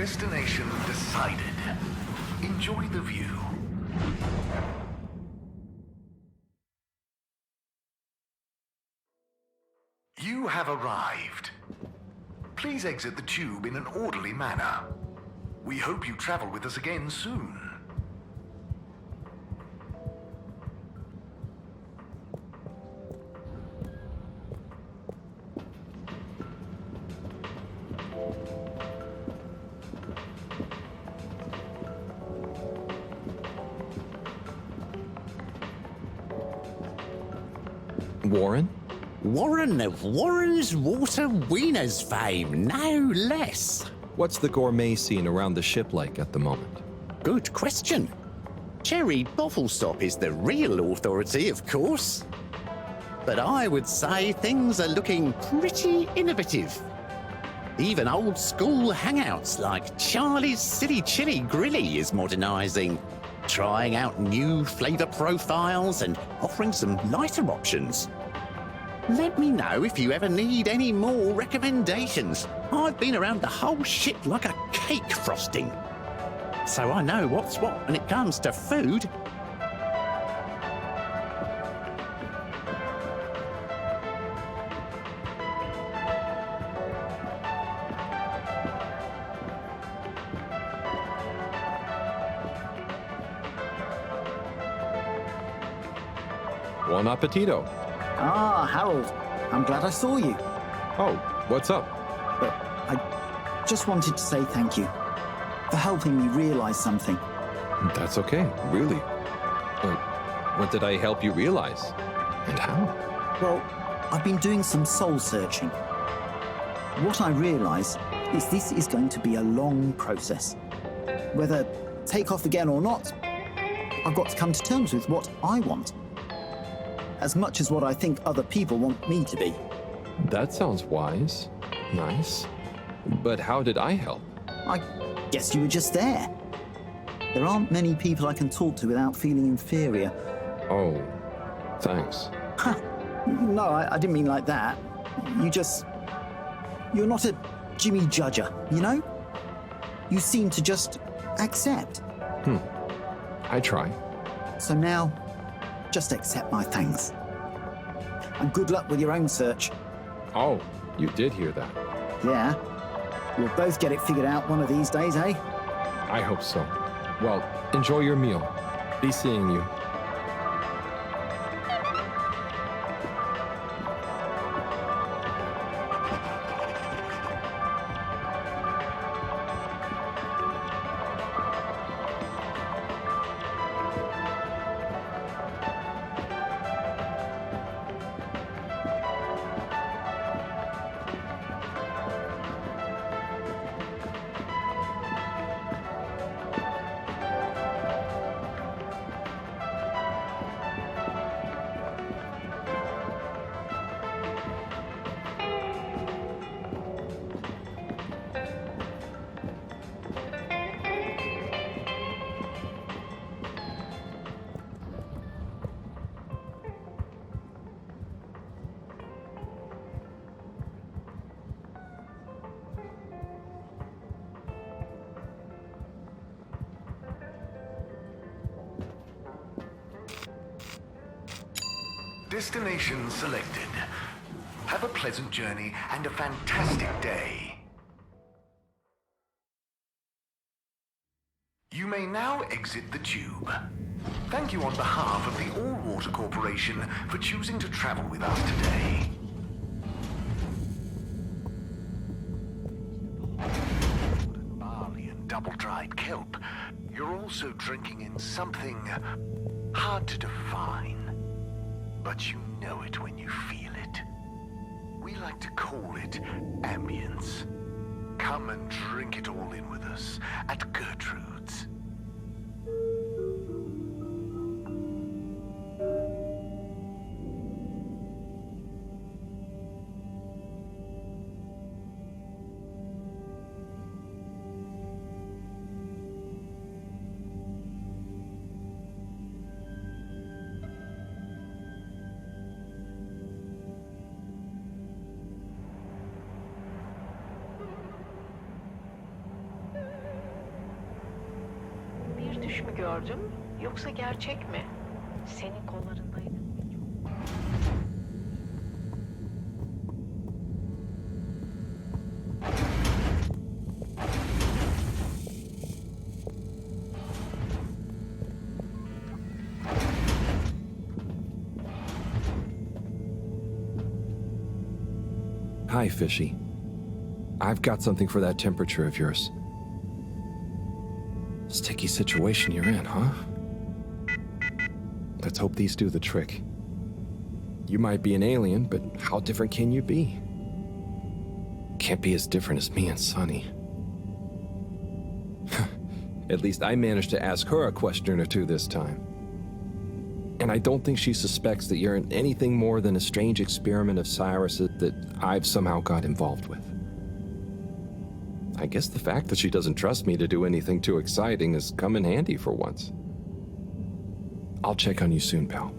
Destination decided. Enjoy the view. You have arrived. Please exit the tube in an orderly manner. We hope you travel with us again soon. Warren? Warren of Warren's Water Wieners fame, no less. What's the gourmet scene around the ship like at the moment? Good question. Cherry Bottlestop is the real authority, of course. But I would say things are looking pretty innovative. Even old school hangouts like Charlie's Silly Chili Grilly is modernising, trying out new flavour profiles and offering some lighter options. Let me know if you ever need any more recommendations. I've been around the whole ship like a cake frosting. So I know what's what when it comes to food. Buon appetito. Ah, Harold, I'm glad I saw you. Oh, what's up? But I just wanted to say thank you for helping me realize something. That's okay, really. But what did I help you realize? And how? Well, I've been doing some soul searching. What I realize is this is going to be a long process. Whether take off again or not, I've got to come to terms with what I want, as much as what I think other people want me to be. That sounds wise. Nice. But how did I help? I guess you were just there. There aren't many people I can talk to without feeling inferior. Oh, thanks. No, I didn't mean like that. You're not a Jimmy Judger, you know? You seem to just accept. I try. So now, just accept my thanks. And good luck with your own search. Oh, you did hear that. Yeah. We'll both get it figured out one of these days, eh? I hope so. Well, enjoy your meal. Be seeing you. Destination selected. Have a pleasant journey and a fantastic day. You may now exit the tube. Thank you on behalf of the All Water Corporation for choosing to travel with us today. Barley and double-dried kelp. You're also drinking in something hard to define. But you know it when you feel it. We like to call it ambience. Come and drink it all in with us at Gertrude's. mü gördüm yoksa gerçek mi? Senin kollarındaydım. Hi, Fishy. I've got something for that temperature of yours. Sticky situation you're in, huh? Let's hope these do the trick. You might be an alien, but how different can you be? Can't be as different as me and Sunny. At least I managed to ask her a question or two this time. And I don't think she suspects that you're anything more than a strange experiment of Cyrus's that I've somehow got involved with. I guess the fact that she doesn't trust me to do anything too exciting has come in handy for once. I'll check on you soon, pal.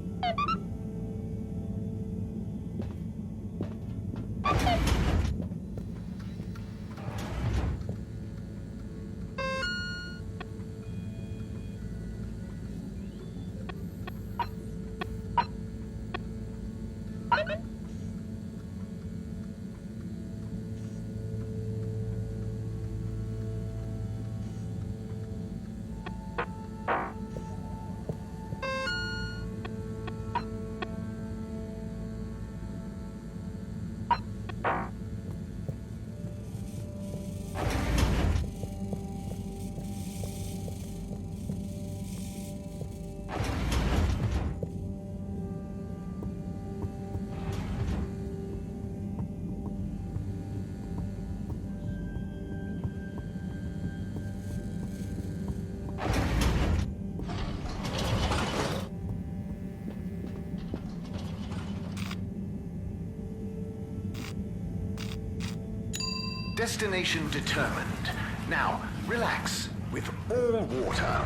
Destination determined. Now, relax with all water.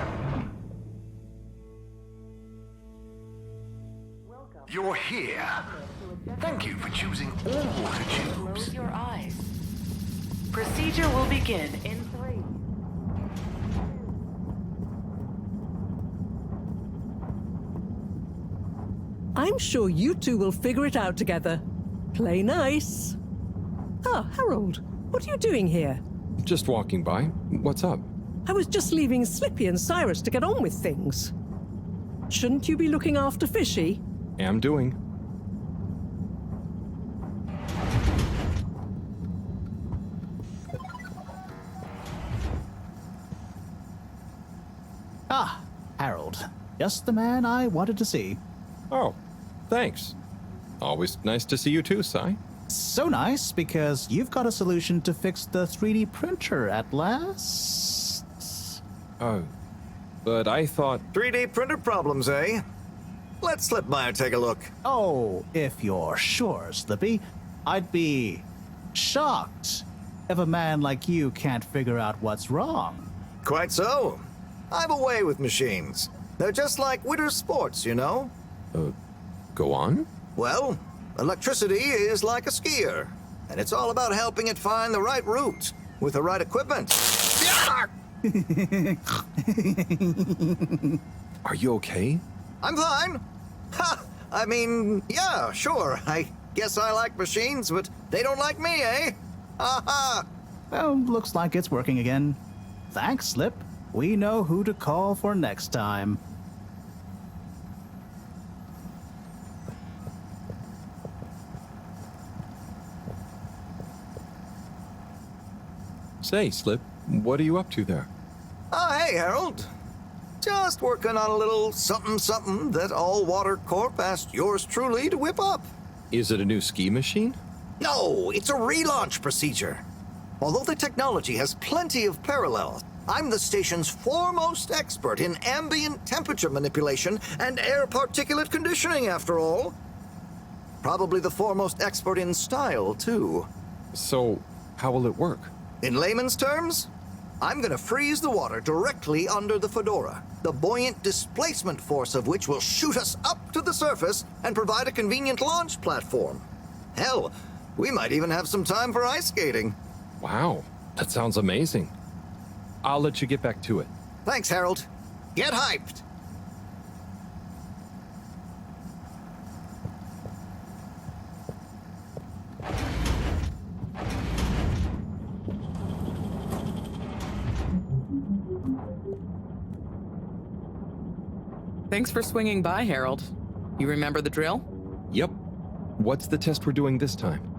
You're here. Thank you for choosing all water tubes. Close your eyes. Procedure will begin in 3. I'm sure you two will figure it out together. Play nice. Ah, Harold, what are you doing here? Just walking by. What's up? I was just leaving Slippy and Cyrus to get on with things. Shouldn't you be looking after Fishy? Am doing. Ah, Harold. Just the man I wanted to see. Oh, thanks. Always nice to see you too, Cy. So nice, because you've got a solution to fix the 3D printer at last. Oh, but I thought... 3D printer problems, eh? Let Slipmeyer take a look. Oh, if you're sure, Slippy. I'd be shocked if a man like you can't figure out what's wrong. Quite so. I've a way with machines. They're just like winter sports, you know? Go on? Well, electricity is like a skier, and it's all about helping it find the right route with the right equipment. Are you okay? I'm fine. Ha! I mean, yeah, sure. I guess I like machines, but they don't like me, eh? Ha! Well, looks like it's working again. Thanks, Slip. We know who to call for next time. Say, Slip, what are you up to there? Oh, hey, Harold. Just working on a little something that All Water Corp asked yours truly to whip up. Is it a new ski machine? No, it's a relaunch procedure. Although the technology has plenty of parallels, I'm the station's foremost expert in ambient temperature manipulation and air particulate conditioning, after all. Probably the foremost expert in style, too. So, how will it work? In layman's terms, I'm gonna freeze the water directly under the Fedora, the buoyant displacement force of which will shoot us up to the surface and provide a convenient launch platform. Hell, we might even have some time for ice skating. Wow, that sounds amazing. I'll let you get back to it. Thanks, Harold. Get hyped! Thanks for swinging by, Harold. You remember the drill? Yep. What's the test we're doing this time?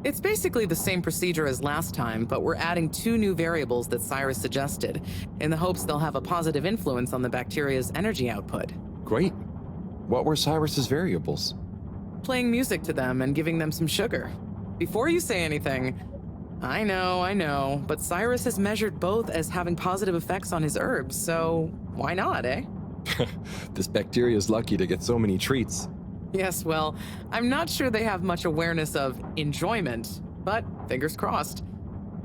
It's basically the same procedure as last time, but we're adding 2 new variables that Cyrus suggested, in the hopes they'll have a positive influence on the bacteria's energy output. Great. What were Cyrus's variables? Playing music to them and giving them some sugar. Before you say anything, I know, but Cyrus has measured both as having positive effects on his herbs, so why not, eh? This bacteria's lucky to get so many treats. Yes, well, I'm not sure they have much awareness of enjoyment, but fingers crossed.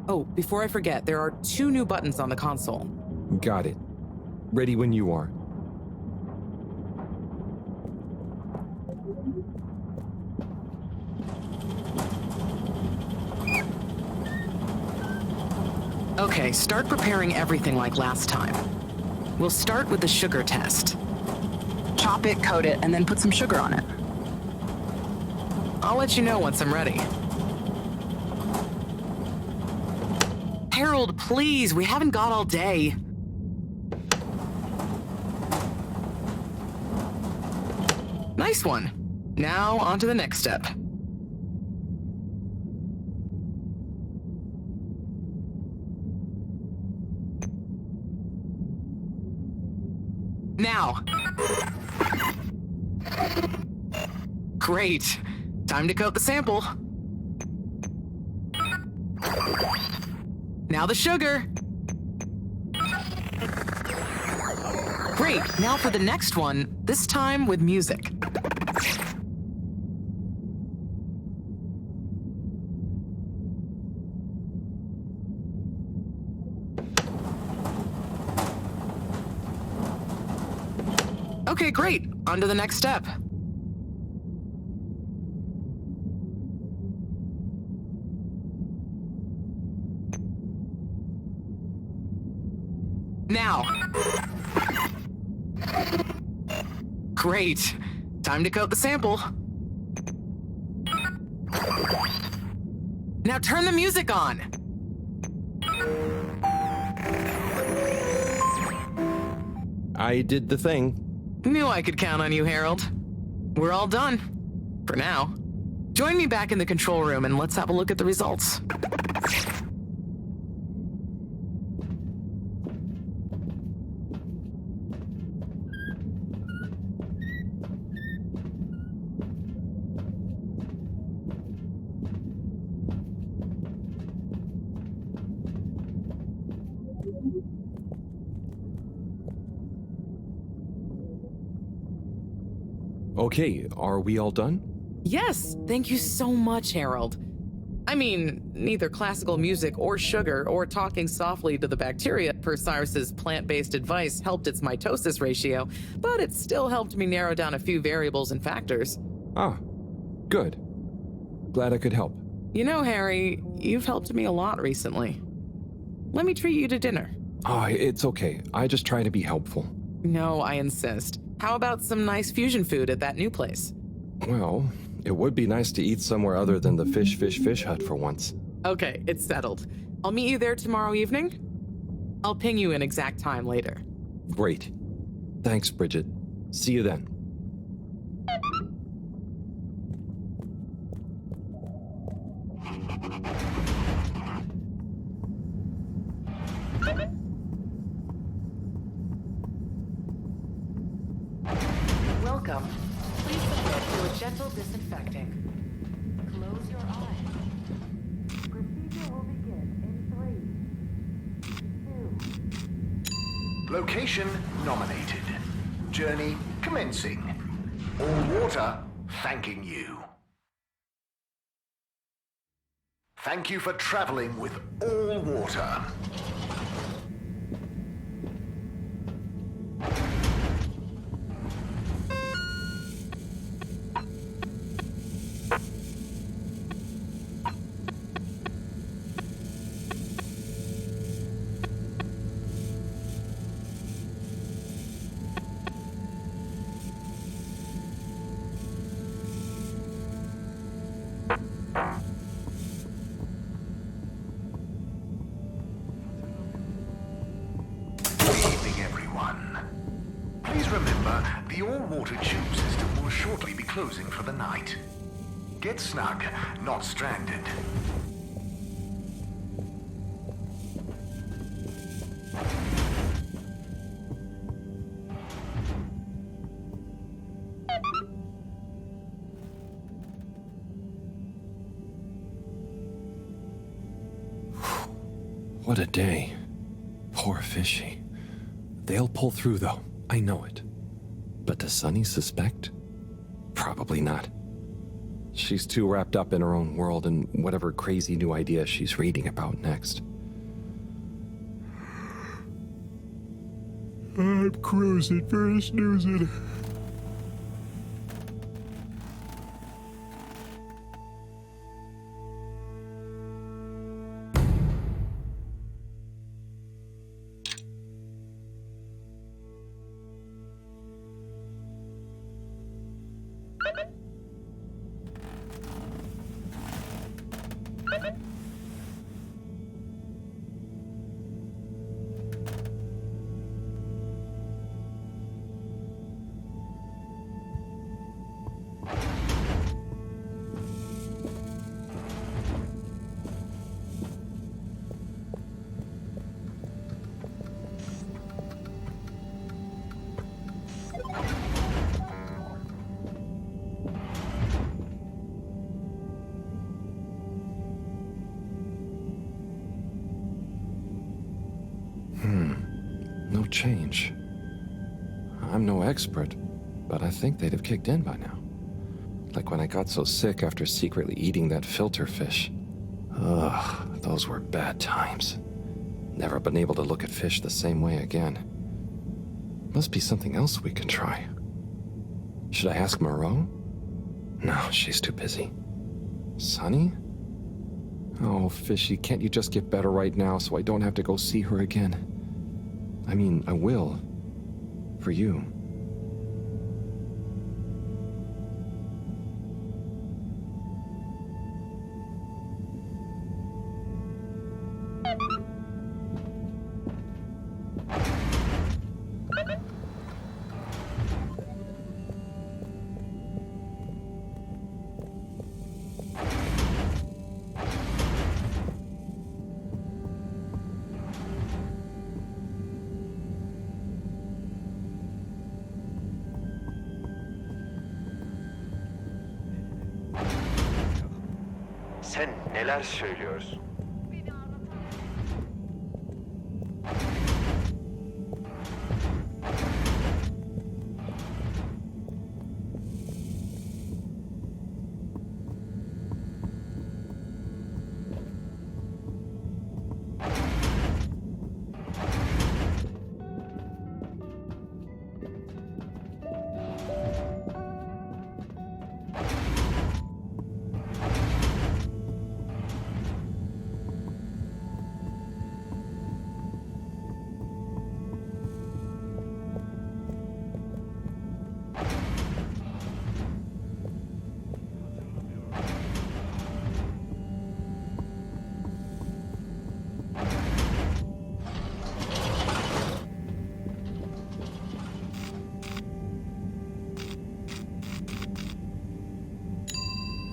Oh, before I forget, there are 2 new buttons on the console. Got it. Ready when you are. Okay, start preparing everything like last time. We'll start with the sugar test. Chop it, coat it, and then put some sugar on it. I'll let you know once I'm ready. Harold, please, we haven't got all day. Nice one. Now, on to the next step. Now. Great. Time to coat the sample. Now the sugar. Great. Now for the next one, this time with music. Okay, great. On to the next step. Now. Great. Time to coat the sample. Now turn the music on. I did the thing. Knew I could count on you, Harold. We're all done. For now. Join me back in the control room and let's have a look at the results. Okay, are we all done? Yes, thank you so much, Harold. I mean, neither classical music or sugar or talking softly to the bacteria per Cyrus's plant-based advice helped its mitosis ratio, but it still helped me narrow down a few variables and factors. Ah, good. Glad I could help. You know, Harry, you've helped me a lot recently. Let me treat you to dinner. Ah, it's okay. I just try to be helpful. No, I insist. How about some nice fusion food at that new place? Well, it would be nice to eat somewhere other than the fish hut for once. Okay, it's settled. I'll meet you there tomorrow evening. I'll ping you an exact time later. Great. Thanks, Bridget. See you then. Welcome. Please submit to a gentle disinfecting. Close your eyes. Procedure will begin in 3, 2. Location nominated. Journey commencing. All water thanking you. Thank you for traveling with all water. the all-water tube system will shortly be closing for the night. Get snug, not stranded. What a day. Poor Fishy. They'll pull through, though. I know it. But does Sunny suspect? Probably not. She's too wrapped up in her own world and whatever crazy new idea she's reading about next. I'm cruising for snoozing. No change. I'm no expert, but I think they'd have kicked in by now. Like when I got so sick after secretly eating that filter fish. Ugh, those were bad times. Never been able to look at fish the same way again. Must be something else we can try. Should I ask Moreau? No, she's too busy. Sunny? Oh, Fishy, can't you just get better right now so I don't have to go see her again? I mean, I will. For you. Sen neler söylüyorsun?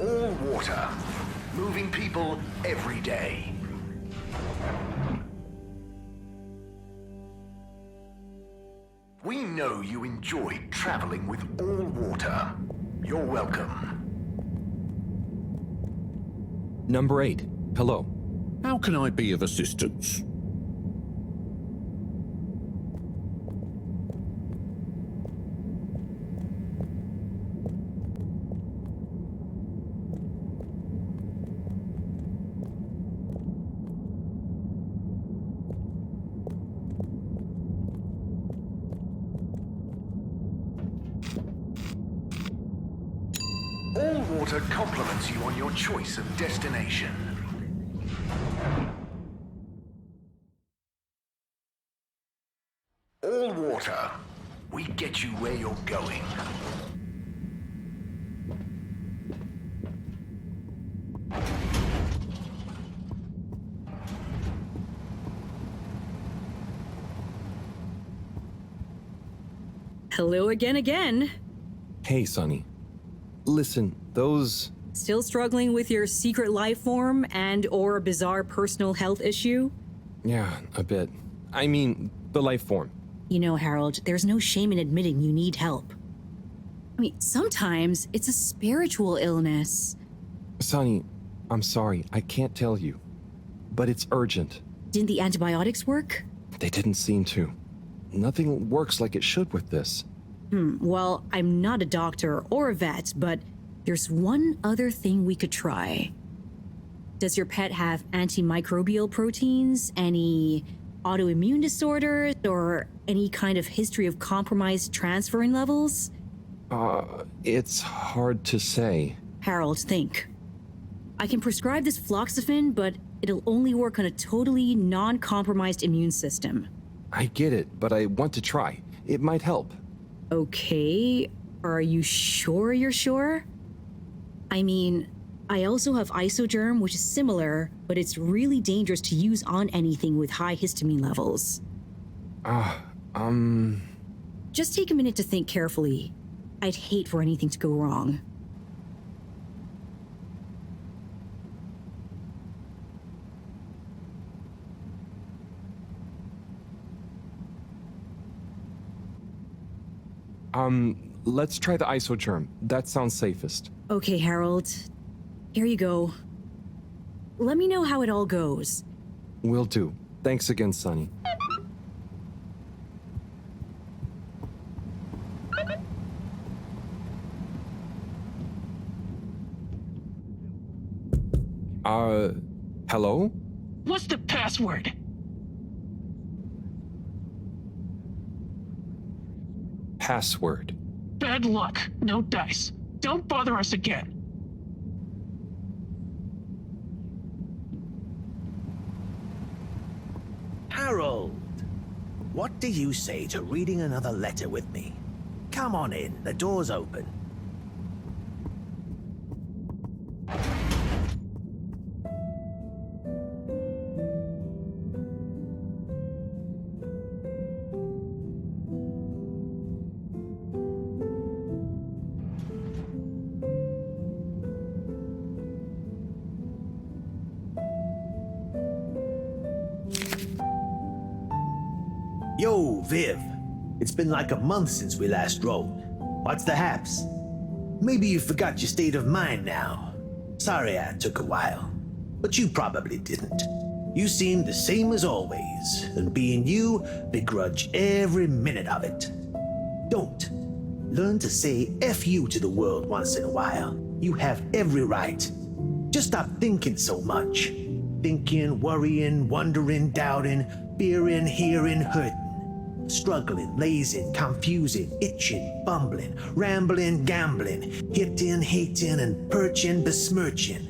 All water. Moving people every day. We know you enjoyed traveling with all water. You're welcome. Number 8. Hello. How can I be of assistance? All water compliments you on your choice of destination. All water. We get you where you're going. Hello again. Hey, Sonny. Listen, those... Still struggling with your secret life form and/or a bizarre personal health issue? Yeah, a bit. I mean, the life form. You know, Harold, there's no shame in admitting you need help. I mean, sometimes it's a spiritual illness. Sonny, I'm sorry, I can't tell you. But it's urgent. Didn't the antibiotics work? They didn't seem to. Nothing works like it should with this. Well, I'm not a doctor or a vet, but there's one other thing we could try. Does your pet have antimicrobial proteins, any autoimmune disorders, or any kind of history of compromised transferrin levels? It's hard to say. Harold, think. I can prescribe this floxifene, but it'll only work on a totally non-compromised immune system. I get it, but I want to try. It might help. Okay, are you sure you're sure? I mean, I also have Isogerm, which is similar, but it's really dangerous to use on anything with high histamine levels. Just take a minute to think carefully. I'd hate for anything to go wrong. Let's try the Isogerm. That sounds safest. Okay, Harold. Here you go. Let me know how it all goes. Will do. Thanks again, Sonny. Hello? What's the password? Password. Bad luck. No dice. Don't bother us again. Harold, what do you say to reading another letter with me? Come on in, the door's open. Yo, Viv. It's been like a month since we last rode. What's the haps? Maybe you forgot your state of mind now. Sorry I took a while. But you probably didn't. You seemed the same as always, and being you, begrudge every minute of it. Don't. Learn to say F you to the world once in a while. You have every right. Just stop thinking so much. Thinking, worrying, wondering, doubting, fearing, hearing, hurting. Struggling, lazing, confusing, itching, bumbling, rambling, gambling, hitting, hating, and perching, besmirching.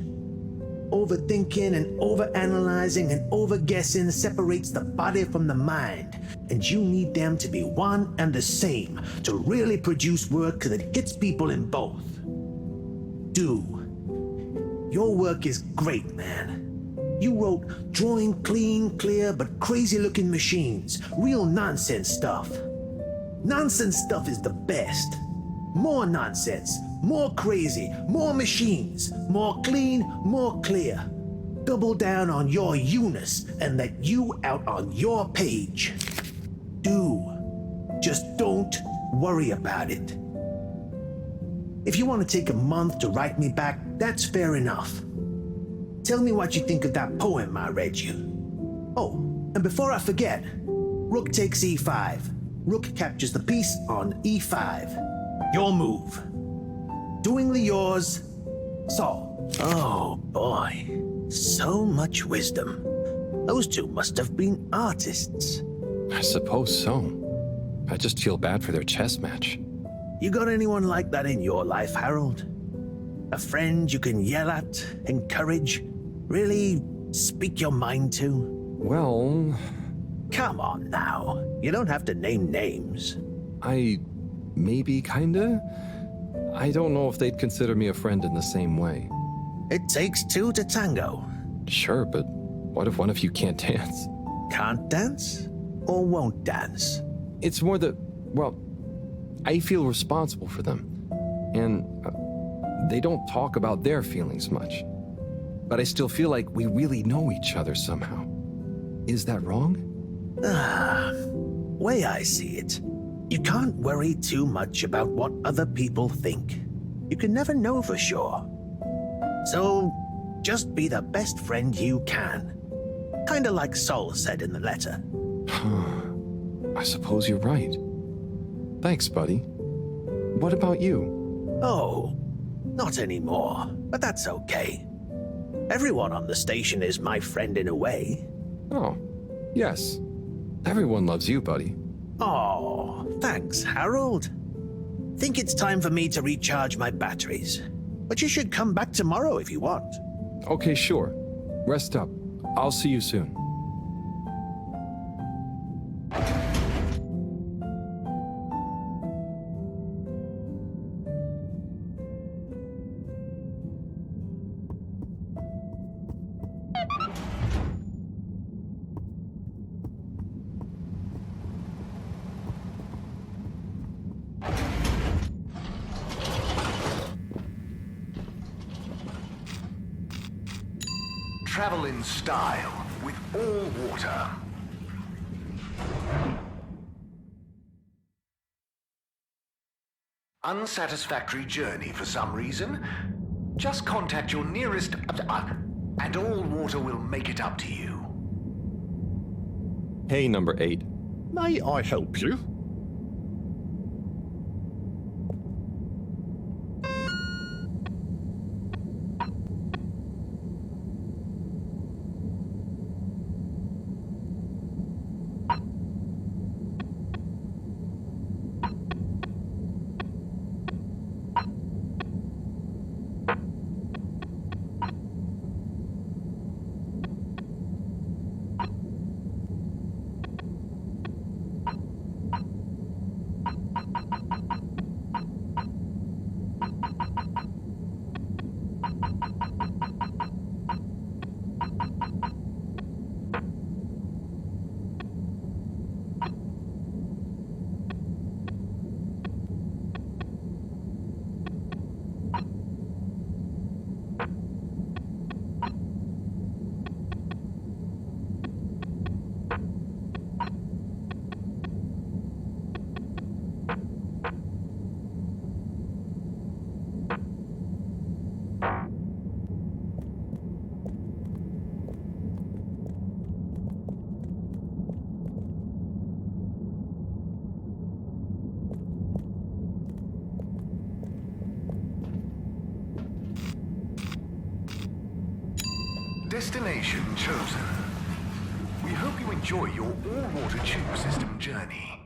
Overthinking and overanalyzing and overguessing separates the body from the mind, and you need them to be one and the same to really produce work that hits people in both. Do. Your work is great, man. You wrote drawing clean, clear, but crazy-looking machines. Real nonsense stuff. Nonsense stuff is the best. More nonsense, more crazy, more machines, more clean, more clear. Double down on your you-ness and let you out on your page. Do. Just don't worry about it. If you want to take a month to write me back, that's fair enough. Tell me what you think of that poem I read you. Oh, and before I forget, Rook takes e5. Rook captures the piece on e5. Your move. Doingly yours, Saul. Oh boy, so much wisdom. Those two must have been artists. I suppose so. I just feel bad for their chess match. You got anyone like that in your life, Harold? A friend you can yell at, encourage, really speak your mind to? Well... Come on now. You don't have to name names. Maybe kinda? I don't know if they'd consider me a friend in the same way. It takes two to tango. Sure, but what if one of you can't dance? Can't dance? Or won't dance? It's more that, well, I feel responsible for them. And they don't talk about their feelings much. But I still feel like we really know each other somehow. Is that wrong? Way I see it, you can't worry too much about what other people think. You can never know for sure. So, just be the best friend you can. Kinda like Sol said in the letter. I suppose you're right. Thanks, buddy. What about you? Oh, not anymore, but that's okay. Everyone on the station is my friend in a way. Oh, yes. Everyone loves you, buddy. Oh, thanks, Harold. Think it's time for me to recharge my batteries. But you should come back tomorrow if you want. Okay, sure. Rest up. I'll see you soon. Travel in style with all water. Unsatisfactory journey for some reason? Just contact your nearest... and all water will make it up to you. Hey, number 8. May I help you? Destination chosen. We hope you enjoy your all-water tube system journey.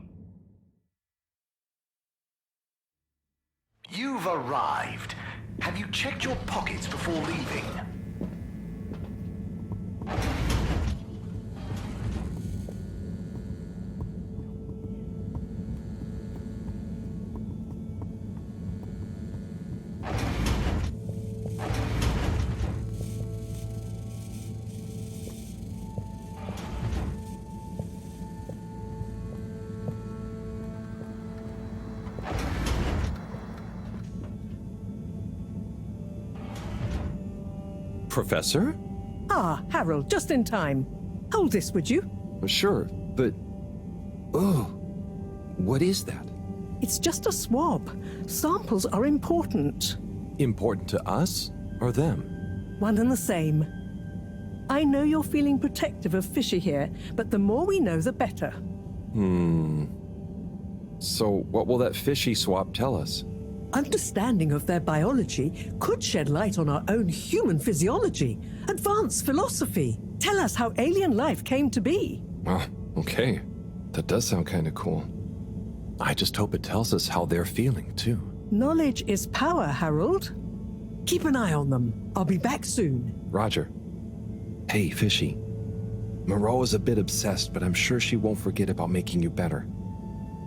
You've arrived. Have you checked your pockets before leaving? Professor? Ah, Harold, just in time. Hold this, would you? Sure, but... Oh, what is that? It's just a swab. Samples are important. Important to us or them? One and the same. I know you're feeling protective of Fishy here, but the more we know, the better. So what will that fishy swap tell us? Understanding of their biology could shed light on our own human physiology, advance philosophy, tell us how alien life came to be. Oh, okay. That does sound kind of cool. I just hope it tells us how they're feeling, too. Knowledge is power, Harold. Keep an eye on them. I'll be back soon. Roger. Hey, Fishy. Moreau is a bit obsessed, but I'm sure she won't forget about making you better.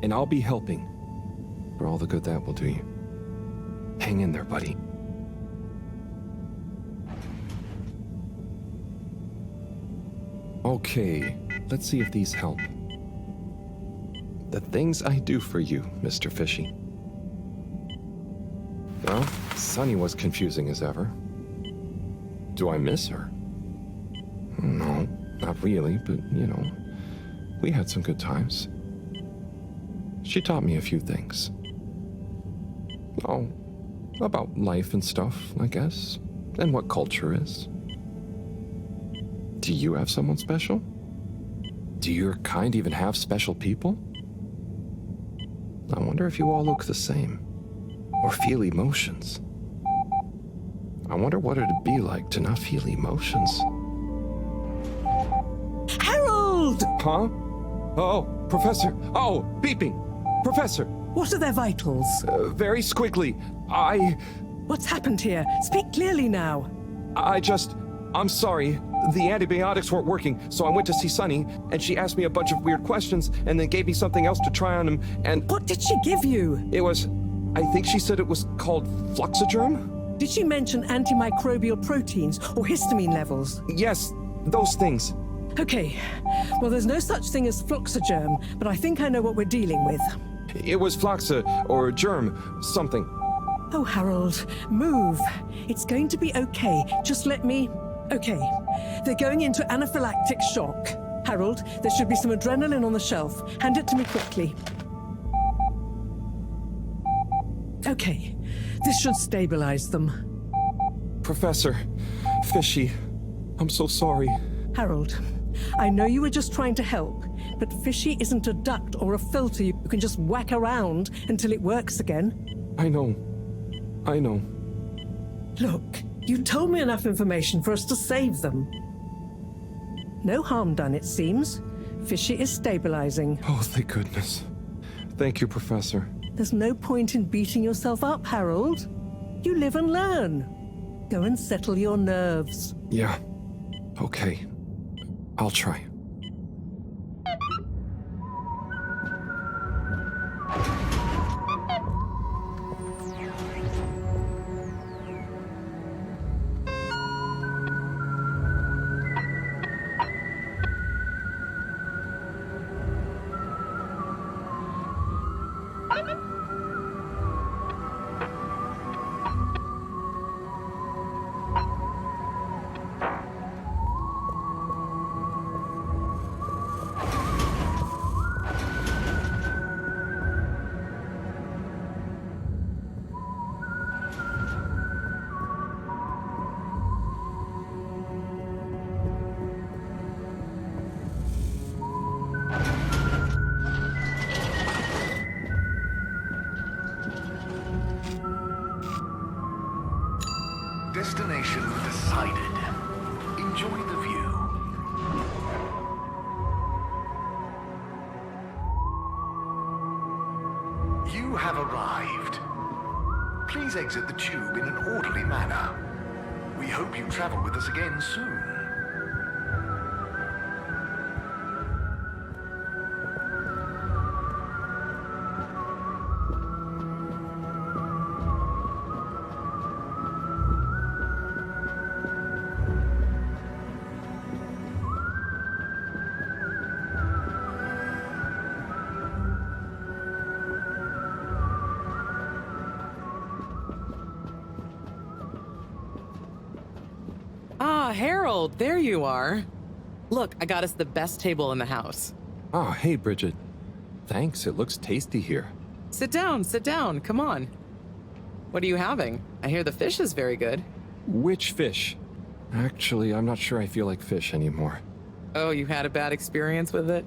And I'll be helping. For all the good that will do you. Hang in there, buddy. Okay, let's see if these help. The things I do for you, Mr. Fishy. Well, Sunny was confusing as ever. Do I miss her? No, not really, but, we had some good times. She taught me a few things. Oh, about life and stuff, I guess, and what culture is. Do you have someone special? Do your kind even have special people? I wonder if you all look the same, or feel emotions. I wonder what it'd be like to not feel emotions. Harold! Huh? Oh, Professor. Oh, beeping. Professor. What are their vitals? Very squiggly. What's happened here? Speak clearly now. I'm sorry. The antibiotics weren't working, so I went to see Sunny, and she asked me a bunch of weird questions, and then gave me something else to try on him, and... What did she give you? It was... I think she said it was called Fluxogerm? Did she mention antimicrobial proteins or histamine levels? Yes, those things. Okay. Well, there's no such thing as Fluxogerm, but I think I know what we're dealing with. It was Fluxa, or germ, something. Oh, Harold, move. It's going to be okay. Just let me... Okay. They're going into anaphylactic shock. Harold, there should be some adrenaline on the shelf. Hand it to me quickly. Okay. This should stabilize them. Professor, Fishy, I'm so sorry. Harold, I know you were just trying to help, but Fishy isn't a duct or a filter you can just whack around until it works again. I know. Look, you told me enough information for us to save them. No harm done, it seems. Fishy is stabilizing. Oh, thank goodness. Thank you, Professor. There's no point in beating yourself up, Harold. You live and learn. Go and settle your nerves. Yeah. Okay. I'll try. Destination decided. Enjoy the view. You have arrived. Please exit the tube in an orderly manner. We hope you travel with us again soon. Ah, Harold, there you are. Look, I got us the best table in the house. Oh, hey, Bridget. Thanks, it looks tasty here. Sit down, come on. What are you having? I hear the fish is very good. Which fish? Actually, I'm not sure I feel like fish anymore. Oh, you had a bad experience with it?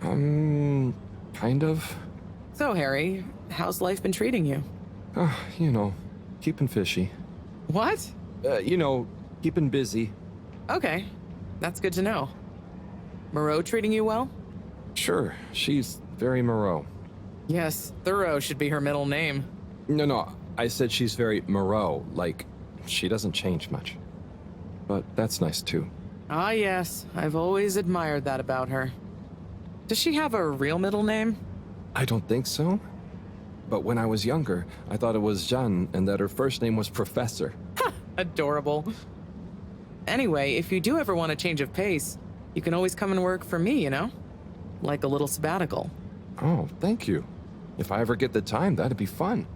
Kind of. So, Harry, how's life been treating you? Keeping fishy. What? Keeping busy. Okay, that's good to know. Moreau treating you well? Sure, she's very Moreau. Yes, Thorough should be her middle name. No, I said she's very Moreau, like, she doesn't change much. But that's nice too. Ah, yes, I've always admired that about her. Does she have a real middle name? I don't think so. But when I was younger, I thought it was Jeanne and that her first name was Professor. Ha! Adorable. Anyway, if you do ever want a change of pace, you can always come and work for me, Like a little sabbatical. Oh, thank you. If I ever get the time, that'd be fun.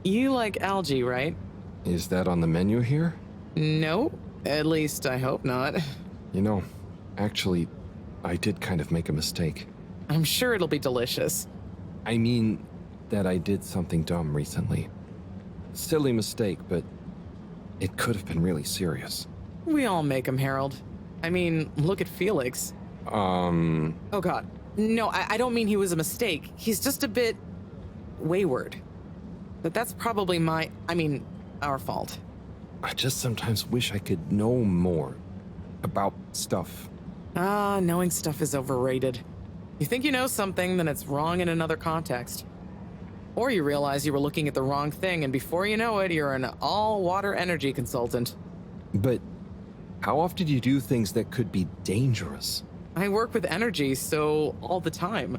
You like algae, right? Is that on the menu here? No, at least I hope not. You know, actually, I did kind of make a mistake. I'm sure it'll be delicious. I mean that I did something dumb recently. Silly mistake, but it could have been really serious. We all make them, Harold. I mean, look at Felix. Oh god. No, I don't mean he was a mistake. He's just a bit wayward. But that's probably our fault. I just sometimes wish I could know more about stuff. Knowing stuff is overrated. You think you know something, then it's wrong in another context. Or you realize you were looking at the wrong thing, and before you know it, you're an all-water energy consultant. But how often do you do things that could be dangerous? I work with energy, so all the time.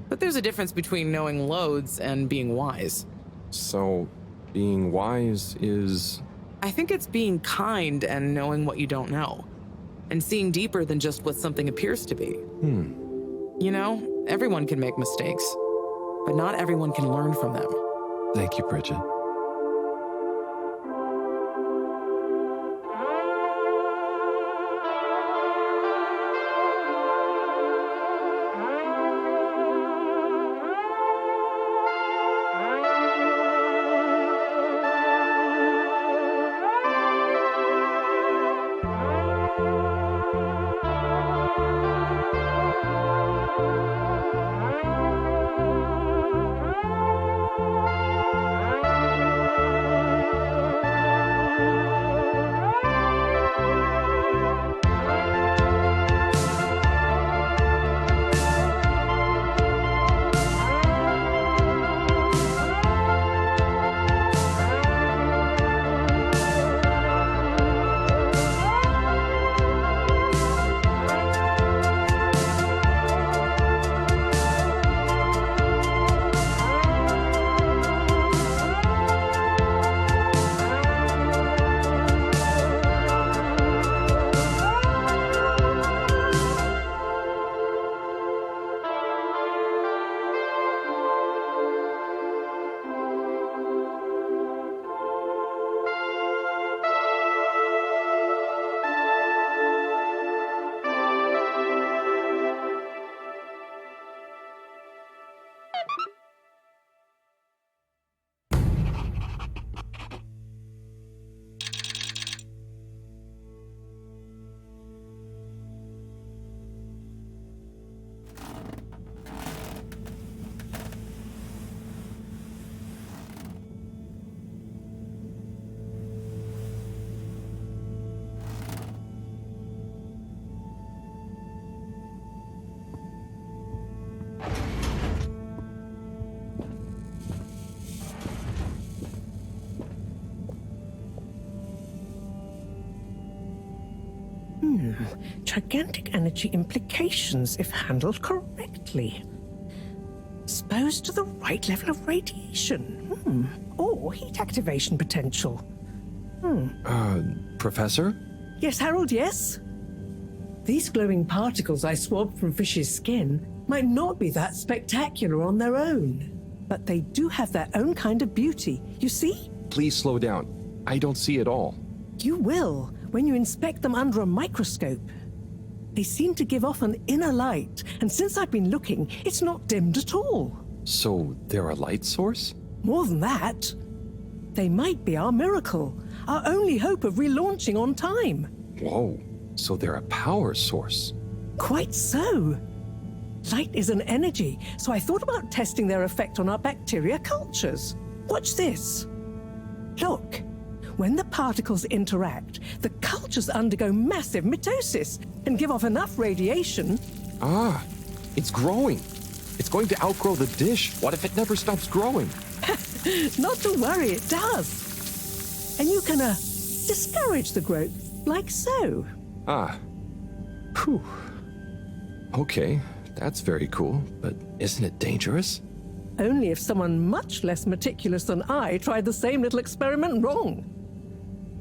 But there's a difference between knowing loads and being wise. So, being wise is... I think it's being kind and knowing what you don't know. And seeing deeper than just what something appears to be. You know, everyone can make mistakes. But not everyone can learn from them. Thank you, Bridget. Gigantic energy implications if handled correctly. Exposed to the right level of radiation. Or heat activation potential. Professor? Yes, Harold, yes? These glowing particles I swabbed from fish's skin might not be that spectacular on their own, but they do have their own kind of beauty, you see? Please slow down. I don't see it all. You will when you inspect them under a microscope. They seem to give off an inner light, and since I've been looking, it's not dimmed at all. So they're a light source? More than that, they might be our miracle, our only hope of relaunching on time. Whoa, so they're a power source. Quite so. Light is an energy, so I thought about testing their effect on our bacteria cultures. Watch this. Look. When the particles interact, the cultures undergo massive mitosis and give off enough radiation. Ah, it's growing. It's going to outgrow the dish. What if it never stops growing? Not to worry, it does. And you can, discourage the growth, like so. Ah. Whew. Okay, that's very cool, but isn't it dangerous? Only if someone much less meticulous than I tried the same little experiment wrong.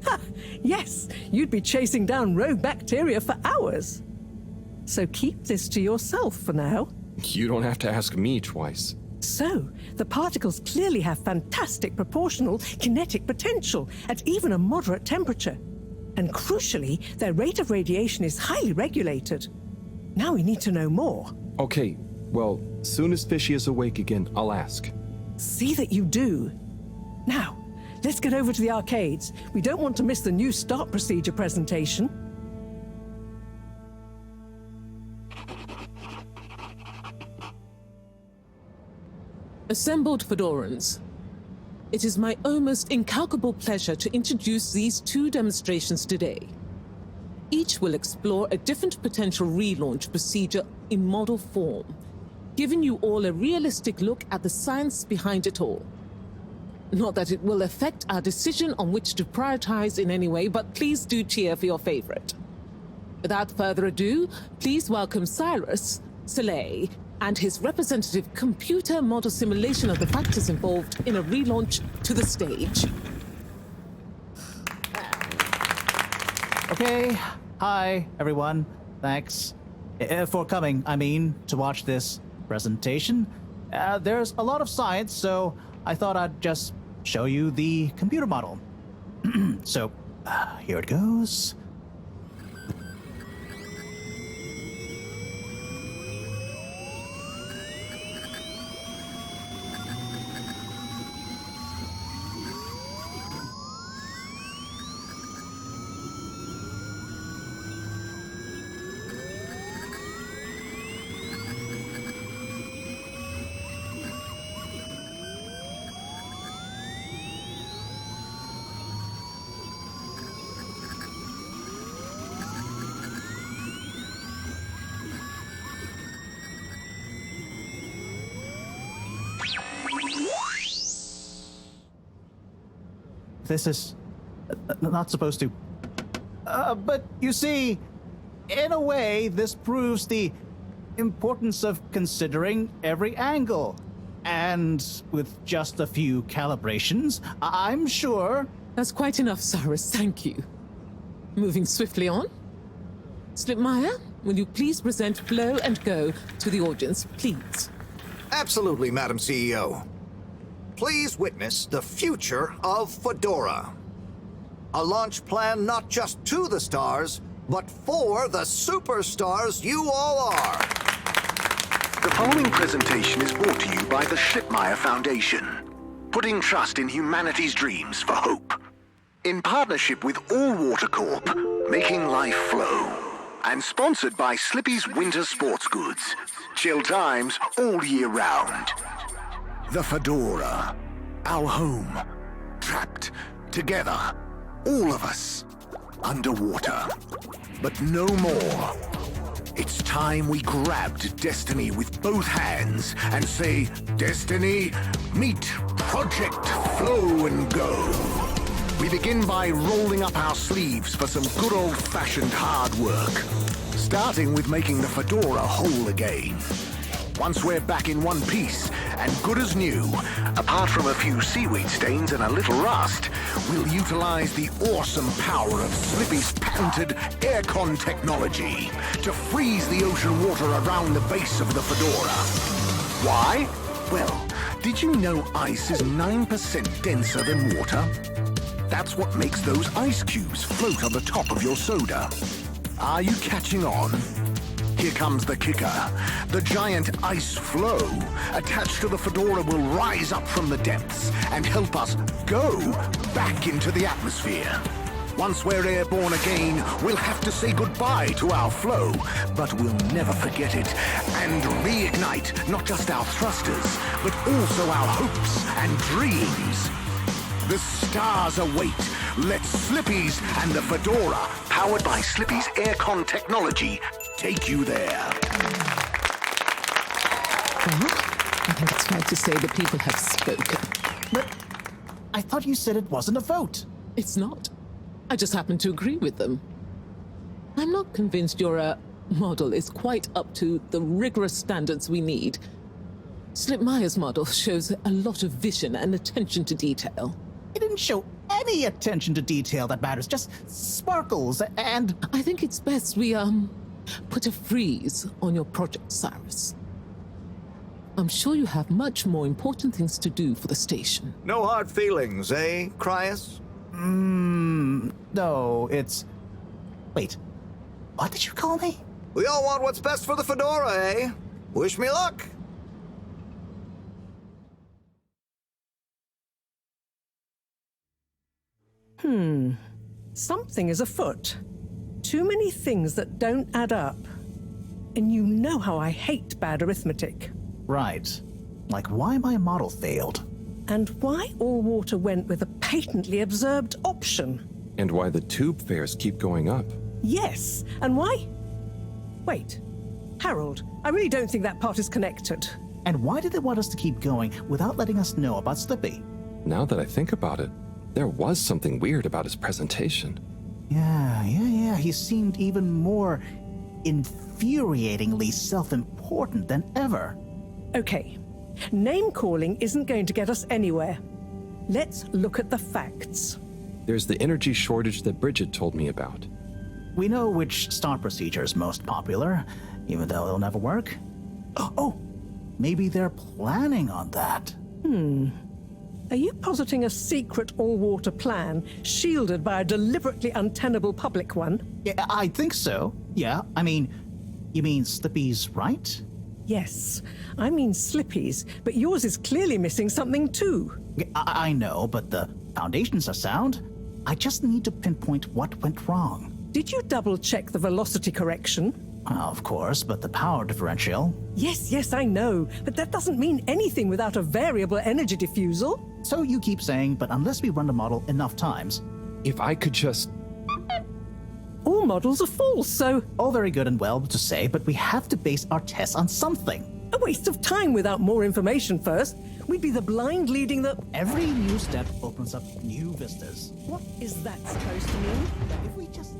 Ha! Yes, you'd be chasing down rogue bacteria for hours. So keep this to yourself for now. You don't have to ask me twice. So, the particles clearly have fantastic proportional kinetic potential at even a moderate temperature. And crucially, their rate of radiation is highly regulated. Now we need to know more. Okay, well, soon as Fishy is awake again, I'll ask. See that you do. Now, let's get over to the arcades. We don't want to miss the new start procedure presentation. Assembled Fedorans, it is my almost incalculable pleasure to introduce these two demonstrations today. Each will explore a different potential relaunch procedure in model form, giving you all a realistic look at the science behind it all. Not that it will affect our decision on which to prioritize in any way, but please do cheer for your favorite. Without further ado, please welcome Cyrus, Soleil, and his representative computer model simulation of the factors involved in a relaunch to the stage. Okay, hi everyone. Thanks for coming, to watch this presentation. There's a lot of science, so I thought I'd just show you the computer model. So, here it goes. This is not supposed to. But you see, in a way, this proves the importance of considering every angle. And with just a few calibrations, I'm sure... That's quite enough, Cyrus, thank you. Moving swiftly on. Slipmeyer, will you please present Flow and Go to the audience, please? Absolutely, Madam CEO. Please witness the future of Fedora. A launch plan not just to the stars, but for the superstars you all are. The following presentation is brought to you by the Slipmeyer Foundation, putting trust in humanity's dreams for hope. In partnership with All Water Corp, making life flow. And sponsored by Slippy's Winter Sports Goods. Chill times all year round. The Fedora, our home, trapped together, all of us, underwater. But no more. It's time we grabbed Destiny with both hands and say, Destiny, meet Project Flow and Go. We begin by rolling up our sleeves for some good old-fashioned hard work, starting with making the Fedora whole again. Once we're back in one piece, and good as new, apart from a few seaweed stains and a little rust, we'll utilize the awesome power of Slippy's patented aircon technology to freeze the ocean water around the base of the Fedora. Why? Well, did you know ice is 9% denser than water? That's what makes those ice cubes float on the top of your soda. Are you catching on? Here comes the kicker. The giant ice flow attached to the Fedora will rise up from the depths and help us go back into the atmosphere. Once we're airborne again, we'll have to say goodbye to our flow, but we'll never forget it and reignite not just our thrusters, but also our hopes and dreams. The stars await. Let Slippy's and the Fedora, powered by Slippy's aircon technology, take you there. Well, I think it's fair to say the people have spoken. But I thought you said it wasn't a vote. It's not. I just happen to agree with them. I'm not convinced your model is quite up to the rigorous standards we need. Slipmeyer's model shows a lot of vision and attention to detail. It didn't show any attention to detail that matters, just sparkles and... I think it's best we, put a freeze on your project, Cyrus. I'm sure you have much more important things to do for the station. No hard feelings, eh, Cryus? No, it's... Wait, what did you call me? We all want what's best for the Fedora, eh? Wish me luck. Something is afoot. Too many things that don't add up. And you know how I hate bad arithmetic. Right. Like why my model failed. And why all water went with a patently absurd option. And why the tube fares keep going up. Yes, and why? Wait, Harold, I really don't think that part is connected. And why did they want us to keep going without letting us know about Slippy? Now that I think about it, there was something weird about his presentation. Yeah. He seemed even more infuriatingly self-important than ever. Okay, name-calling isn't going to get us anywhere. Let's look at the facts. There's the energy shortage that Bridget told me about. We know which start procedure is most popular, even though it'll never work. Oh, maybe they're planning on that. Are you positing a secret all-water plan, shielded by a deliberately untenable public one? Yeah, I think so. Yeah, I mean, you mean Slippy's right? Yes, I mean Slippy's, but yours is clearly missing something too. I know, but the foundations are sound. I just need to pinpoint what went wrong. Did you double-check the velocity correction? Of course, but the power differential... Yes, I know, but that doesn't mean anything without a variable energy diffusal. So you keep saying, but unless we run the model enough times... If I could just... All models are false, so... All very good and well to say, but we have to base our tests on something. A waste of time without more information first. We'd be the blind leading the... Every new step opens up new vistas. What is that supposed to mean? If we just